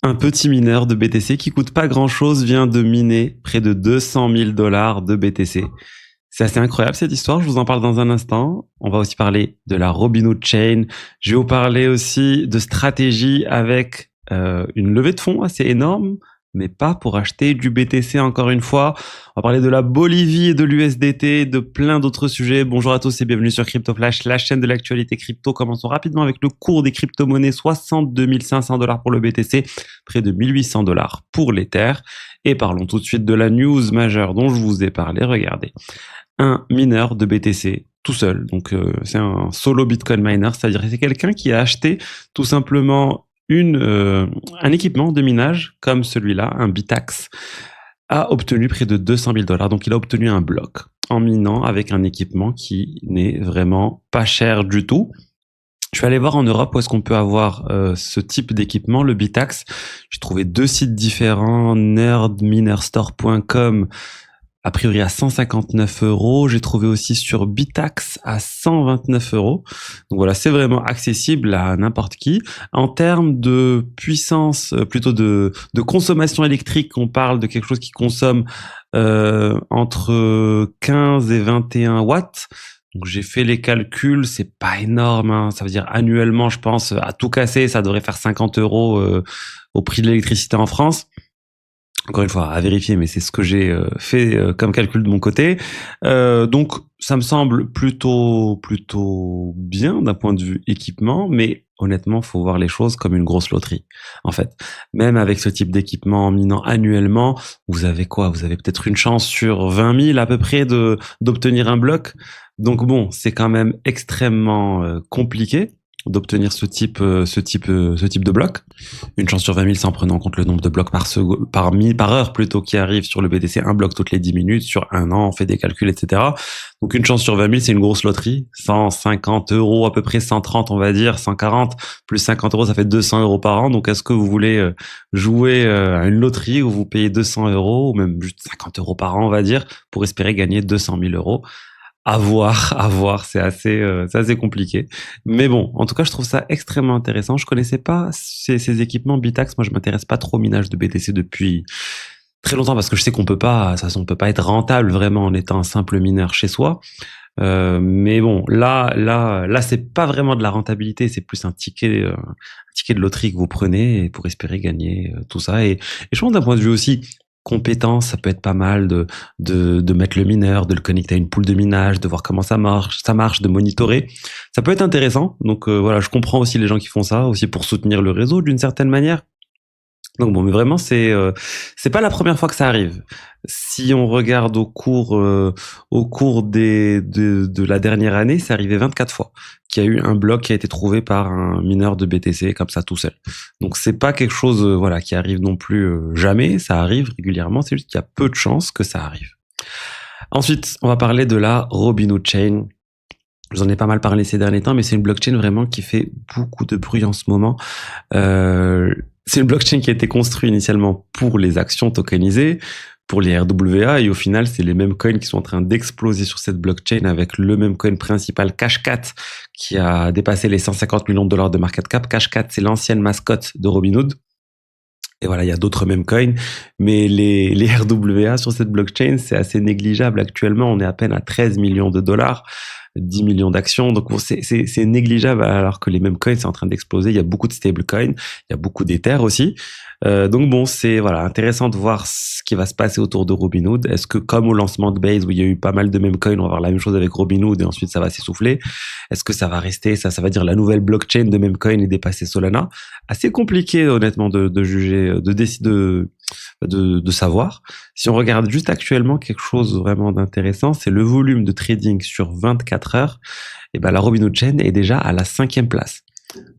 Un petit mineur de BTC qui coûte pas grand-chose vient de miner près de 200 000 dollars de BTC. C'est assez incroyable cette histoire, je vous en parle dans un instant. On va aussi parler de la Robinhood Chain. Je vais vous parler aussi de stratégie avec une levée de fonds assez énorme, mais pas pour acheter du BTC encore une fois. On va parler de la Bolivie et de l'USDT, de plein d'autres sujets. Bonjour à tous et bienvenue sur Crypto Flash, la chaîne de l'actualité crypto. Commençons rapidement avec le cours des crypto-monnaies. 62 500 dollars pour le BTC, près de 1800 dollars pour l'Ether. Et parlons tout de suite de la news majeure dont je vous ai parlé. Regardez. Un mineur de BTC tout seul. Donc c'est un solo Bitcoin miner, c'est-à-dire c'est quelqu'un qui a acheté tout simplement un équipement de minage comme celui-là, un Bitax, a obtenu près de 200 000 dollars. Donc il a obtenu un bloc en minant avec un équipement qui n'est vraiment pas cher du tout. Je suis allé voir en Europe où est-ce qu'on peut avoir ce type d'équipement, le Bitax. J'ai trouvé 2 sites différents, nerdminerstore.com a priori à 159 euros. J'ai trouvé aussi sur Bitax à 129 euros. Donc voilà, c'est vraiment accessible à n'importe qui. En termes de puissance, plutôt de consommation électrique, on parle de quelque chose qui consomme entre 15 et 21 watts. Donc j'ai fait les calculs, c'est pas énorme, hein. Ça veut dire annuellement, je pense, à tout casser, ça devrait faire 50 euros au prix de l'électricité en France. Encore une fois, à vérifier, mais c'est ce que j'ai fait comme calcul de mon côté. Donc, ça me semble plutôt bien d'un point de vue équipement, mais honnêtement, faut voir les choses comme une grosse loterie. En fait, même avec ce type d'équipement en minant annuellement, vous avez quoi? Vous avez peut-être une chance sur 20 000 à peu près d'obtenir un bloc. Donc bon, c'est quand même extrêmement compliqué d'obtenir ce type de bloc. Une chance sur 20 000, c'est en prenant en compte le nombre de blocs par heure plutôt qui arrive sur le BTC, un bloc toutes les 10 minutes, sur un an, on fait des calculs, etc. Donc une chance sur 20 000, c'est une grosse loterie. 150 euros, à peu près 130, on va dire, 140, plus 50 euros, ça fait 200 euros par an. Donc est-ce que vous voulez jouer à une loterie où vous payez 200 euros, ou même juste 50 euros par an, on va dire, pour espérer gagner 200 000 euros? À voir, c'est assez compliqué. Mais bon, en tout cas, je trouve ça extrêmement intéressant. Je connaissais pas ces équipements Bitax. Moi, je m'intéresse pas trop au minage de BTC depuis très longtemps parce que je sais qu'on peut pas, de toute façon, on peut pas être rentable vraiment en étant un simple mineur chez soi. Mais bon, là, c'est pas vraiment de la rentabilité, c'est plus un ticket de loterie que vous prenez pour espérer gagner tout ça. Et je pense d'un point de vue aussi compétence, ça peut être pas mal de mettre le mineur, de le connecter à une pool de minage, de voir comment ça marche, de monitorer. Ça peut être intéressant. Donc voilà, je comprends aussi les gens qui font ça, aussi pour soutenir le réseau d'une certaine manière. Donc bon, mais vraiment, c'est pas la première fois que ça arrive. Si on regarde au cours de la dernière année, c'est arrivé 24 fois qu'il y a eu un bloc qui a été trouvé par un mineur de BTC comme ça tout seul. Donc c'est pas quelque chose voilà qui arrive non plus jamais, ça arrive régulièrement, c'est juste qu'il y a peu de chances que ça arrive. Ensuite, on va parler de la Robinhood Chain. Je vous en ai pas mal parlé ces derniers temps, mais c'est une blockchain vraiment qui fait beaucoup de bruit en ce moment. C'est une blockchain qui a été construite initialement pour les actions tokenisées, pour les RWA, et au final, c'est les mêmes coins qui sont en train d'exploser sur cette blockchain avec le même coin principal, Cashcat, qui a dépassé les 150 millions de dollars de market cap. Cashcat, c'est l'ancienne mascotte de Robinhood. Et voilà, il y a d'autres mêmes coins, mais les RWA sur cette blockchain, c'est assez négligeable. Actuellement, on est à peine à 13 millions de dollars. 10 millions d'actions, donc c'est négligeable alors que les mêmes coins c'est en train d'exploser. Il y a beaucoup de stablecoins, il y a beaucoup d'Ether aussi. Donc bon, c'est voilà intéressant de voir ce qui va se passer autour de Robinhood. Est-ce que comme au lancement de Base où il y a eu pas mal de mêmes coins, on va voir la même chose avec Robinhood et ensuite ça va s'essouffler? Est-ce que ça va rester ça va dire la nouvelle blockchain de mêmes coins et dépasser Solana? Assez compliqué honnêtement de juger, de décider de savoir. Si on regarde juste actuellement quelque chose vraiment d'intéressant, c'est le volume de trading sur 24 heures. Et ben la Robinhood Chain est déjà à la 5e place.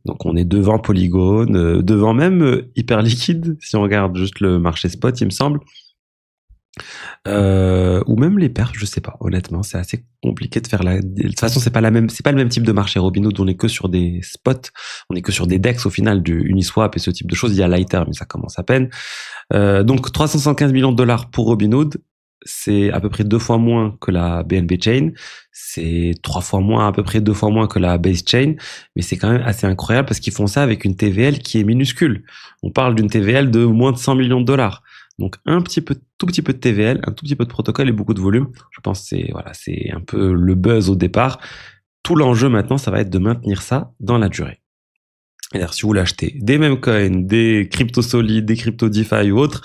Donc on est devant Polygon, devant même Hyperliquid, si on regarde juste le marché spot, il me semble. Ou même les perfs, je sais pas. Honnêtement, c'est assez compliqué de faire de toute façon, c'est pas le même type de marché. Robinhood, on est que sur des spots, on est que sur des DEX au final, du Uniswap et ce type de choses. Il y a Lighter, mais ça commence à peine. Donc 375 millions de dollars pour Robinhood. c'est à peu près 2 fois moins que la BNB Chain, c'est 3 fois moins, à peu près 2 fois moins que la Base Chain, mais c'est quand même assez incroyable parce qu'ils font ça avec une TVL qui est minuscule. On parle d'une TVL de moins de 100 millions de dollars. Donc tout petit peu de TVL, un tout petit peu de protocole et beaucoup de volume. Je pense que c'est un peu le buzz au départ. Tout l'enjeu maintenant, ça va être de maintenir ça dans la durée. C'est-à-dire, si vous voulez acheter des meme coins, des cryptos solides, des cryptos DeFi ou autres,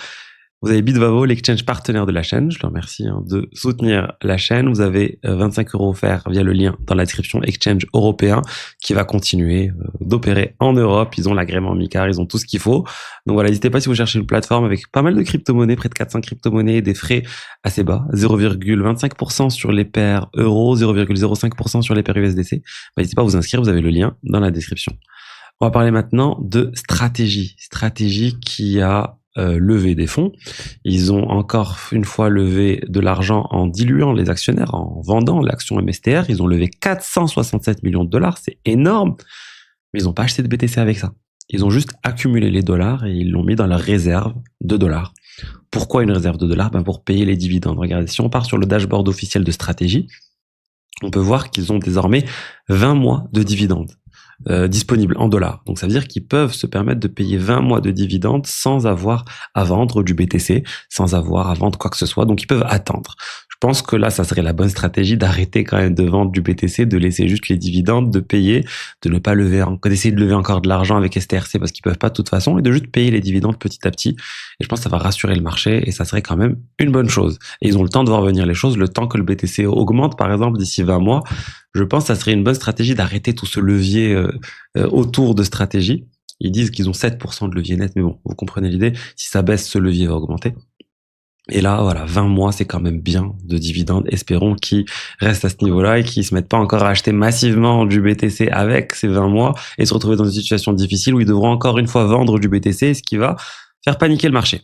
vous avez Bitvavo, l'exchange partenaire de la chaîne. Je leur remercie de soutenir la chaîne. Vous avez 25 € offerts via le lien dans la description, exchange européen qui va continuer d'opérer en Europe. Ils ont l'agrément MiCAR, ils ont tout ce qu'il faut. Donc voilà, n'hésitez pas si vous cherchez une plateforme avec pas mal de crypto-monnaies, près de 400 crypto-monnaies et des frais assez bas, 0,25% sur les paires euros, 0,05% sur les paires USDC. N'hésitez pas à vous inscrire, vous avez le lien dans la description. On va parler maintenant de stratégie. Stratégie qui a levé des fonds. Ils ont encore une fois levé de l'argent en diluant les actionnaires, en vendant l'action MSTR. Ils ont levé 467 millions de dollars. C'est énorme. Mais ils n'ont pas acheté de BTC avec ça. Ils ont juste accumulé les dollars et ils l'ont mis dans leur réserve de dollars. Pourquoi une réserve de dollars? Pour payer les dividendes. Regardez, si on part sur le dashboard officiel de stratégie, on peut voir qu'ils ont désormais 20 mois de dividendes. Disponibles en dollars. Donc ça veut dire qu'ils peuvent se permettre de payer 20 mois de dividendes sans avoir à vendre du BTC, sans avoir à vendre quoi que ce soit. Donc ils peuvent attendre. Je pense que là, ça serait la bonne stratégie d'arrêter quand même de vendre du BTC, de laisser juste les dividendes, de payer, de ne pas d'essayer de lever encore de l'argent avec STRC parce qu'ils peuvent pas de toute façon et de juste payer les dividendes petit à petit. Et je pense que ça va rassurer le marché et ça serait quand même une bonne chose. Et ils ont le temps de voir venir les choses, le temps que le BTC augmente, par exemple, d'ici 20 mois. Je pense que ça serait une bonne stratégie d'arrêter tout ce levier autour de stratégie. Ils disent qu'ils ont 7% de levier net, mais bon, vous comprenez l'idée. Si ça baisse, ce levier va augmenter. Et là, voilà, 20 mois, c'est quand même bien de dividendes. Espérons qu'ils restent à ce niveau-là et qu'ils se mettent pas encore à acheter massivement du BTC avec ces 20 mois et se retrouver dans une situation difficile où ils devront encore une fois vendre du BTC, ce qui va faire paniquer le marché.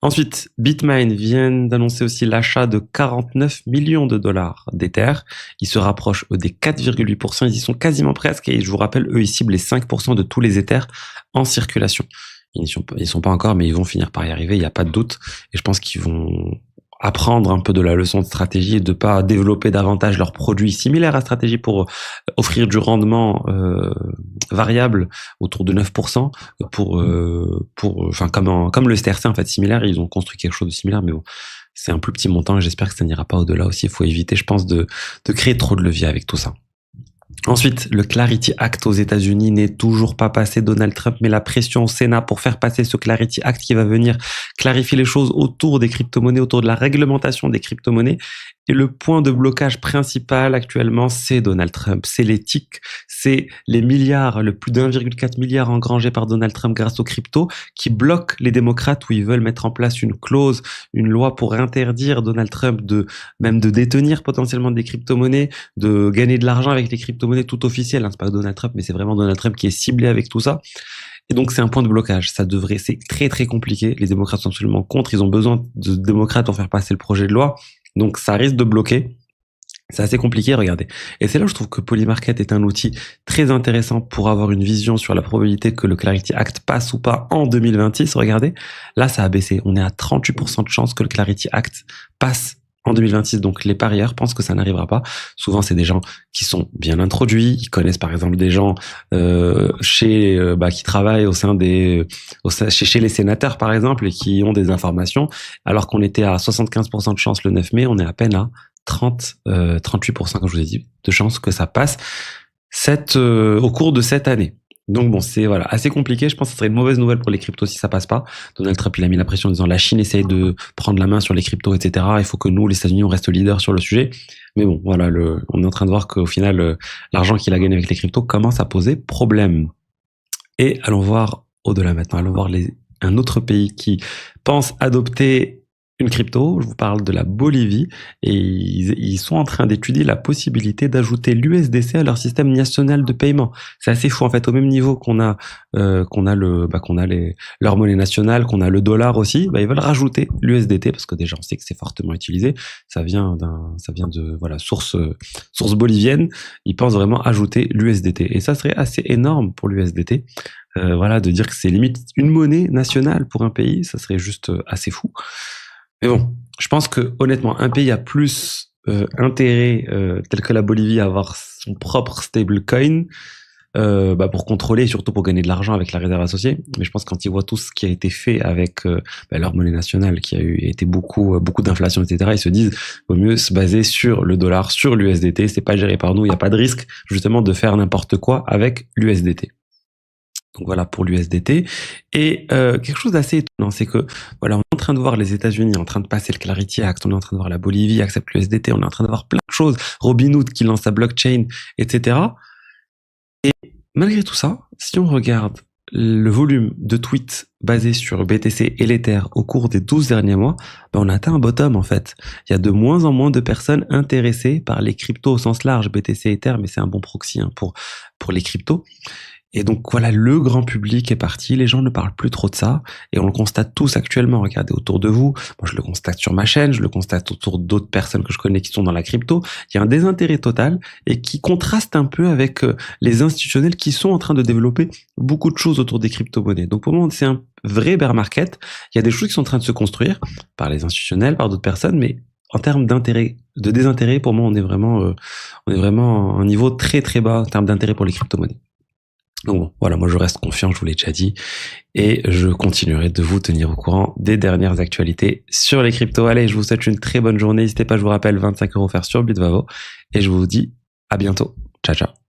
Ensuite, Bitmain vient d'annoncer aussi l'achat de 49 millions de dollars d'Ether. Ils se rapprochent des 4,8%. Ils y sont quasiment presque. Et je vous rappelle, eux, ils ciblent les 5% de tous les Ethers en circulation. Ils n'y sont pas encore, mais ils vont finir par y arriver. Il n'y a pas de doute. Et je pense qu'ils vont apprendre un peu de la leçon de stratégie et de pas développer davantage leurs produits similaires à stratégie pour offrir du rendement variable autour de 9% comme le STRC en fait similaire. Ils ont construit quelque chose de similaire, mais bon, c'est un plus petit montant et j'espère que ça n'ira pas au-delà aussi. Il faut éviter, je pense, de créer trop de levier avec tout ça. Ensuite, le Clarity Act aux États-Unis n'est toujours pas passé. Donald Trump met la pression au Sénat pour faire passer ce Clarity Act qui va venir clarifier les choses autour des crypto-monnaies, autour de la réglementation des crypto-monnaies. Et le point de blocage principal actuellement, c'est Donald Trump, c'est l'éthique, c'est les milliards, le plus d'1,4 milliard engrangé par Donald Trump grâce aux cryptos qui bloquent les démocrates où ils veulent mettre en place une clause, une loi pour interdire Donald Trump même de détenir potentiellement des crypto-monnaies, de gagner de l'argent avec les crypto-monnaies tout officielles. C'est pas Donald Trump, mais c'est vraiment Donald Trump qui est ciblé avec tout ça. Et donc, c'est un point de blocage. C'est très, très compliqué. Les démocrates sont absolument contre. Ils ont besoin de démocrates pour faire passer le projet de loi. Donc, ça risque de bloquer. C'est assez compliqué, regardez. Et c'est là où je trouve que Polymarket est un outil très intéressant pour avoir une vision sur la probabilité que le Clarity Act passe ou pas en 2026. Regardez, là, ça a baissé. On est à 38% de chance que le Clarity Act passe en 2026, donc les parieurs pensent que ça n'arrivera pas. Souvent, c'est des gens qui sont bien introduits, ils connaissent par exemple des gens qui travaillent chez les sénateurs par exemple et qui ont des informations. Alors qu'on était à 75% de chance le 9 mai, on est à peine à 38%, comme je vous ai dit, de chance que ça passe au cours de cette année. Donc bon, c'est assez compliqué. Je pense que ce serait une mauvaise nouvelle pour les cryptos si ça passe pas. Donald Trump, il a mis la pression en disant la Chine essaye de prendre la main sur les cryptos, etc. Il faut que nous, les États-Unis, on reste leader sur le sujet. Mais bon, voilà, on est en train de voir qu'au final, l'argent qu'il a gagné avec les cryptos commence à poser problème. Et allons voir au-delà maintenant. Allons voir un autre pays qui pense adopter une crypto. Je vous parle de la Bolivie et ils sont en train d'étudier la possibilité d'ajouter l'USDC à leur système national de paiement. C'est assez fou en fait, au même niveau qu'on a leur monnaie nationale, qu'on a le dollar aussi, ils veulent rajouter l'USDT parce que déjà on sait que c'est fortement utilisé. Ça vient de source bolivienne. Ils pensent vraiment ajouter l'USDT et ça serait assez énorme pour l'USDT. De dire que c'est limite une monnaie nationale pour un pays, ça serait juste assez fou. Mais bon, je pense que honnêtement, un pays a plus intérêt, tel que la Bolivie, à avoir son propre stablecoin pour contrôler et surtout pour gagner de l'argent avec la réserve associée. Mais je pense que quand ils voient tout ce qui a été fait avec leur monnaie nationale, qui a été beaucoup d'inflation, etc., ils se disent vaut mieux se baser sur le dollar, sur l'USDT. C'est pas géré par nous, il n'y a pas de risque justement de faire n'importe quoi avec l'USDT. Donc voilà pour l'USDT. Et quelque chose d'assez étonnant, c'est que voilà, on est en train de voir les États-Unis en train de passer le Clarity Act, on est en train de voir la Bolivie accepte l'USDT, on est en train de voir plein de choses, Robinhood qui lance sa blockchain, etc. Et malgré tout ça, si on regarde le volume de tweets basés sur BTC et l'Ether au cours des 12 derniers mois, on a atteint un bottom en fait. Il y a de moins en moins de personnes intéressées par les cryptos au sens large, BTC et Ether, mais c'est un bon proxy pour les cryptos. Et donc voilà, le grand public est parti, les gens ne parlent plus trop de ça, et on le constate tous actuellement. Regardez autour de vous, moi je le constate sur ma chaîne, je le constate autour d'autres personnes que je connais qui sont dans la crypto. Il y a un désintérêt total et qui contraste un peu avec les institutionnels qui sont en train de développer beaucoup de choses autour des crypto-monnaies. Donc pour moi, c'est un vrai bear market. Il y a des choses qui sont en train de se construire par les institutionnels, par d'autres personnes, mais en termes d'intérêt, de désintérêt, pour moi, on est vraiment à un niveau très très bas en termes d'intérêt pour les crypto-monnaies. Donc bon, voilà, moi je reste confiant, je vous l'ai déjà dit, et je continuerai de vous tenir au courant des dernières actualités sur les cryptos. Allez, je vous souhaite une très bonne journée, n'hésitez pas, je vous rappelle, 25 € offerts sur Bitvavo, et je vous dis à bientôt. Ciao, ciao.